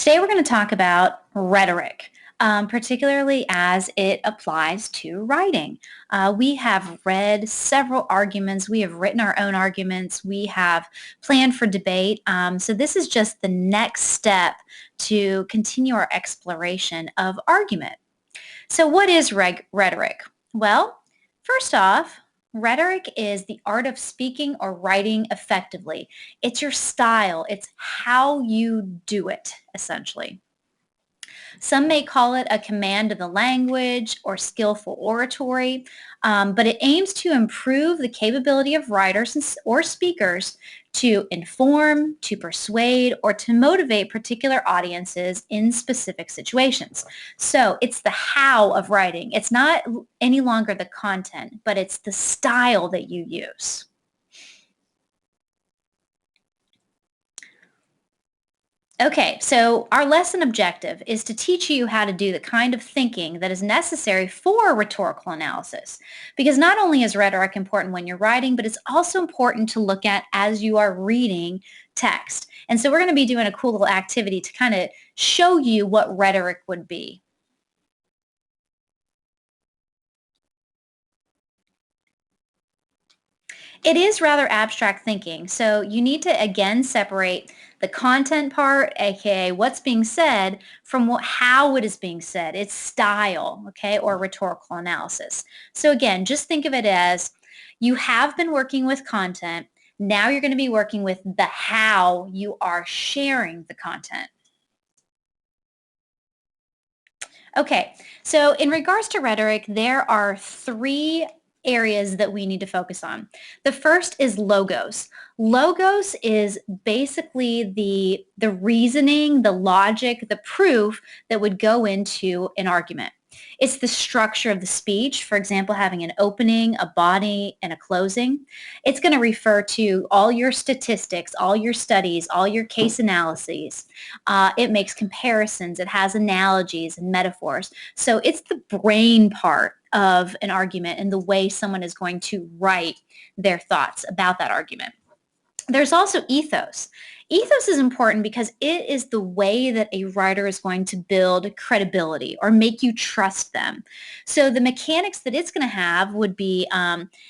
Today we're going to talk about rhetoric, particularly as it applies to writing. We have read several arguments. We have written our own arguments. We have planned for debate. So this is just the next step to continue our exploration of argument. So what is rhetoric? Well, first off, rhetoric is the art of speaking or writing effectively. It's your style. It's how you do it, essentially. Some may call it a command of the language or skillful oratory, but it aims to improve the capability of writers or speakers to inform, to persuade, or to motivate particular audiences in specific situations. So it's the how of writing. It's not any longer the content, but it's the style that you use. Okay, so our lesson objective is to teach you how to do the kind of thinking that is necessary for rhetorical analysis. Because not only is rhetoric important when you're writing, but it's also important to look at as you are reading text. And so we're going to be doing a cool little activity to kind of show you what rhetoric would be. It is rather abstract thinking, so you need to again separate the content part, aka what's being said, from how it is being said, its style, okay, or rhetorical analysis. So again, just think of it as you have been working with content, now you're going to be working with the how you are sharing the content. Okay, so in regards to rhetoric, there are three areas that we need to focus on. The first is logos. Logos is basically the reasoning, the logic, the proof that would go into an argument. It's the structure of the speech, for example, having an opening, a body, and a closing. It's going to refer to all your statistics, all your studies, all your case analyses. It makes comparisons. It has analogies and metaphors. So it's the brain part of an argument and the way someone is going to write their thoughts about that argument. There's also ethos. Ethos is important because it is the way that a writer is going to build credibility or make you trust them. So the mechanics that it's going to have would be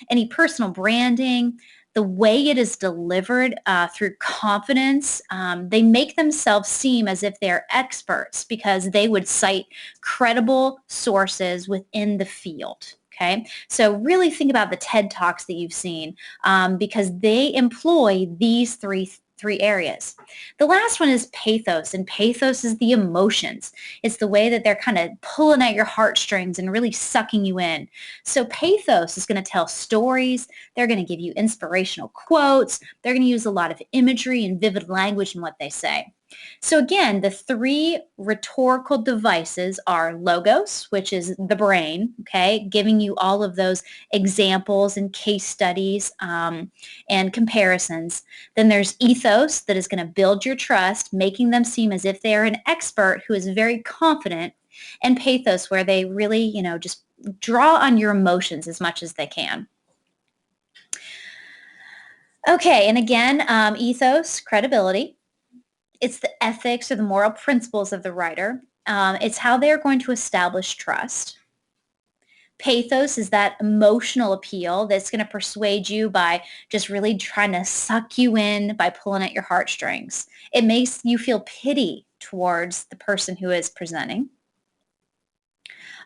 any personal branding, the way it is delivered through confidence. They make themselves seem as if they're experts because they would cite credible sources within the field. Okay, so really think about the TED Talks that you've seen because they employ these three areas. The last one is pathos, and pathos is the emotions. It's the way that they're kind of pulling at your heartstrings and really sucking you in. So pathos is going to tell stories. They're going to give you inspirational quotes. They're going to use a lot of imagery and vivid language in what they say. So again, the three rhetorical devices are logos, which is the brain, okay, giving you all of those examples and case studies and comparisons. Then there's ethos that is going to build your trust, making them seem as if they are an expert who is very confident, and pathos where they really, just draw on your emotions as much as they can. Okay, and again, ethos, credibility. It's the ethics or the moral principles of the writer. It's how they're going to establish trust. Pathos is that emotional appeal that's going to persuade you by just really trying to suck you in by pulling at your heartstrings. It makes you feel pity towards the person who is presenting.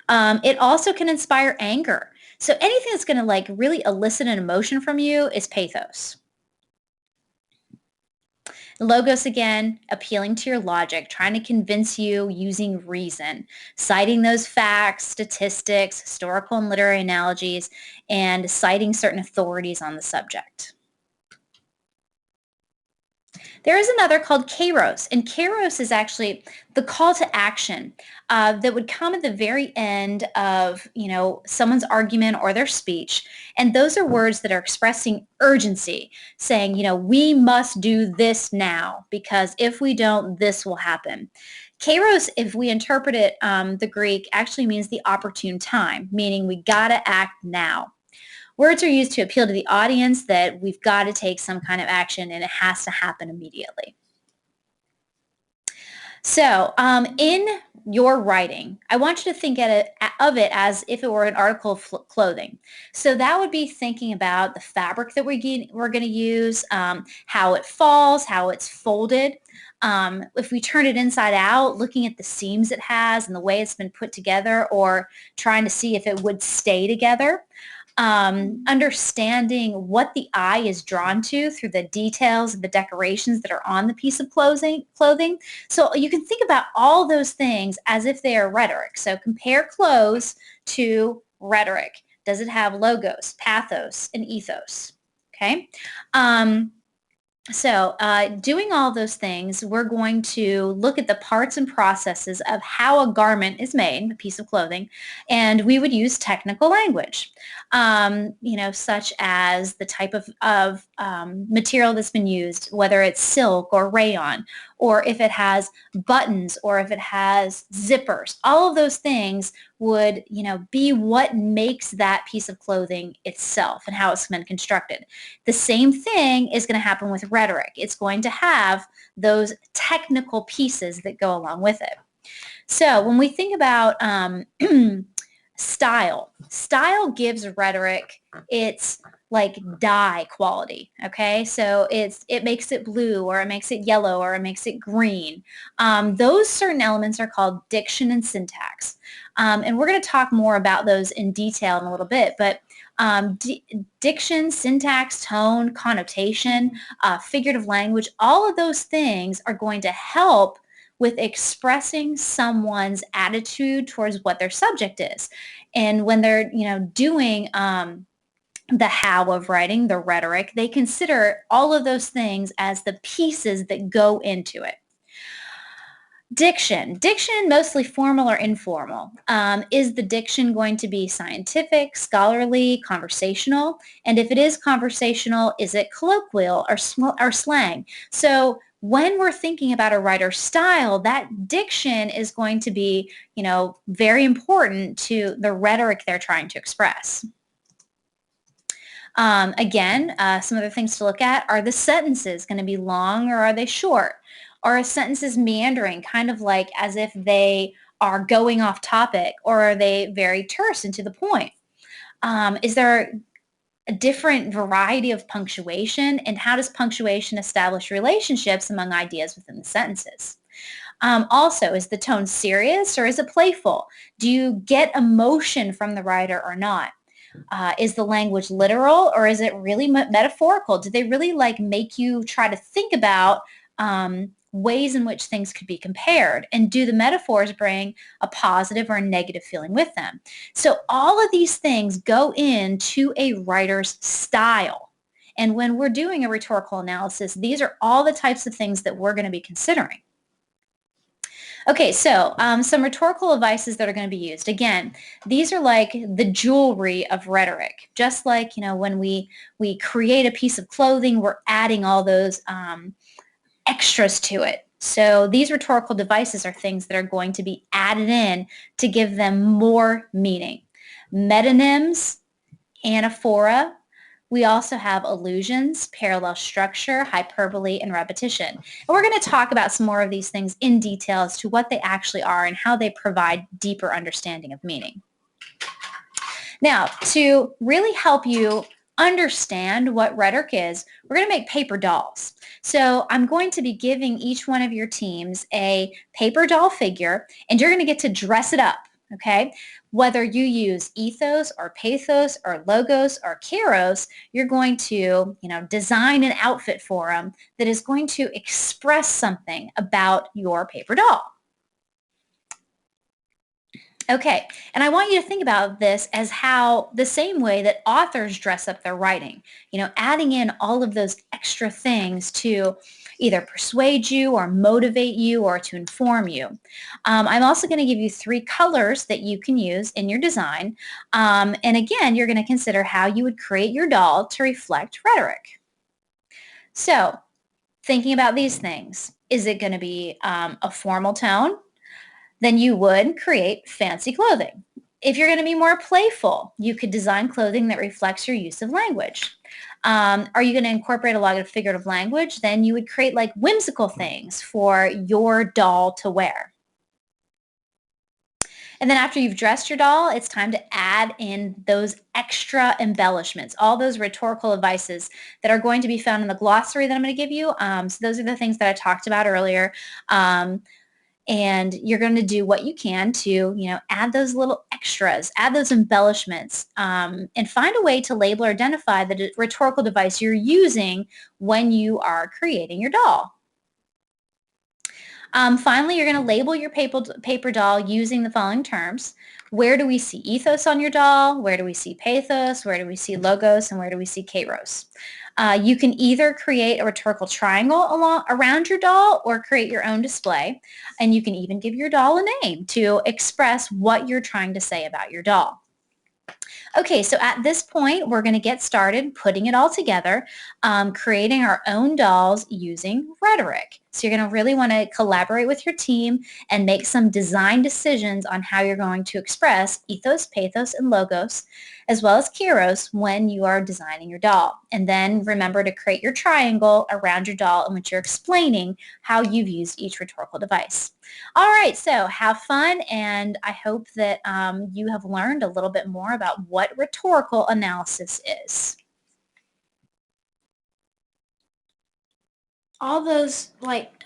It also can inspire anger. So anything that's going to really elicit an emotion from you is pathos. Logos again, appealing to your logic, trying to convince you using reason, citing those facts, statistics, historical and literary analogies, and citing certain authorities on the subject. There is another called kairos, and kairos is actually the call to action that would come at the very end of, someone's argument or their speech. And those are words that are expressing urgency, saying, we must do this now because if we don't, this will happen. Kairos, if we interpret it, the Greek actually means the opportune time, meaning we got to act now. Words are used to appeal to the audience that we've got to take some kind of action and it has to happen immediately. So, in your writing, I want you to think of it as if it were an article of clothing. So that would be thinking about the fabric that we're going to use, how it falls, how it's folded. If we turn it inside out, looking at the seams it has and the way it's been put together, or trying to see if it would stay together. Understanding what the eye is drawn to through the details and the decorations that are on the piece of clothing. So you can think about all those things as if they are rhetoric. So compare clothes to rhetoric. Does it have logos, pathos, and ethos? Okay. Doing all those things, we're going to look at the parts and processes of how a garment is made, a piece of clothing, and we would use technical language, such as the type of material that's been used, whether it's silk or rayon, or if it has buttons, or if it has zippers. All of those things would, be what makes that piece of clothing itself and how it's been constructed. The same thing is going to happen with rhetoric. It's going to have those technical pieces that go along with it. So when we think about style gives rhetoric its like dye quality. Okay, so it makes it blue, or it makes it yellow, or it makes it green. Those certain elements are called diction and syntax, and we're going to talk more about those in detail in a little bit. But diction, syntax, tone, connotation, figurative language, all of those things are going to help with expressing someone's attitude towards what their subject is. And when they're, doing the how of writing, the rhetoric, they consider all of those things as the pieces that go into it. Diction, mostly formal or informal. Is the diction going to be scientific, scholarly, conversational? And if it is conversational, is it colloquial or slang? So when we're thinking about a writer's style, that diction is going to be, very important to the rhetoric they're trying to express. Again, some other things to look at are the sentences going to be long, or are they short? Are sentences meandering, kind of like as if they are going off topic, or are they very terse and to the point? Is there a different variety of punctuation, and how does punctuation establish relationships among ideas within the sentences? Also, is the tone serious, or is it playful? Do you get emotion from the writer or not? Is the language literal, or is it really metaphorical? Do they really make you try to think about ways in which things could be compared? And do the metaphors bring a positive or a negative feeling with them? So all of these things go into a writer's style. And when we're doing a rhetorical analysis, these are all the types of things that we're going to be considering. Okay, so some rhetorical devices that are going to be used. Again, these are like the jewelry of rhetoric. Just like, when we create a piece of clothing, we're adding all those extras to it. So these rhetorical devices are things that are going to be added in to give them more meaning. Metonyms, anaphora. We also have allusions, parallel structure, hyperbole, and repetition. And we're going to talk about some more of these things in detail as to what they actually are and how they provide deeper understanding of meaning. Now, to really help you understand what rhetoric is, we're going to make paper dolls. So I'm going to be giving each one of your teams a paper doll figure, and you're going to get to dress it up. Okay, whether you use ethos or pathos or logos or kairos, you're going to, design an outfit for them that is going to express something about your paper doll. Okay, and I want you to think about this as how the same way that authors dress up their writing, adding in all of those extra things to either persuade you or motivate you or to inform you. I'm also going to give you 3 colors that you can use in your design. And again, you're going to consider how you would create your doll to reflect rhetoric. So thinking about these things, is it going to be a formal tone? Then you would create fancy clothing. If you're going to be more playful, you could design clothing that reflects your use of language. Are you going to incorporate a lot of figurative language? Then you would create like whimsical things for your doll to wear. And then after you've dressed your doll, it's time to add in those extra embellishments, all those rhetorical advices that are going to be found in the glossary that I'm going to give you. So those are the things that I talked about earlier. And you're going to do what you can to, add those little extras, add those embellishments, and find a way to label or identify the rhetorical device you're using when you are creating your doll. Finally, you're going to label your paper doll using the following terms. Where do we see ethos on your doll? Where do we see pathos? Where do we see logos? And where do we see kairos? You can either create a rhetorical triangle around your doll or create your own display. And you can even give your doll a name to express what you're trying to say about your doll. Okay, so at this point, we're going to get started putting it all together, creating our own dolls using rhetoric. So you're going to really want to collaborate with your team and make some design decisions on how you're going to express ethos, pathos, and logos, as well as kairos when you are designing your doll. And then remember to create your triangle around your doll in which you're explaining how you've used each rhetorical device. All right, so have fun, and I hope that you have learned a little bit more about what rhetorical analysis is. All those, like,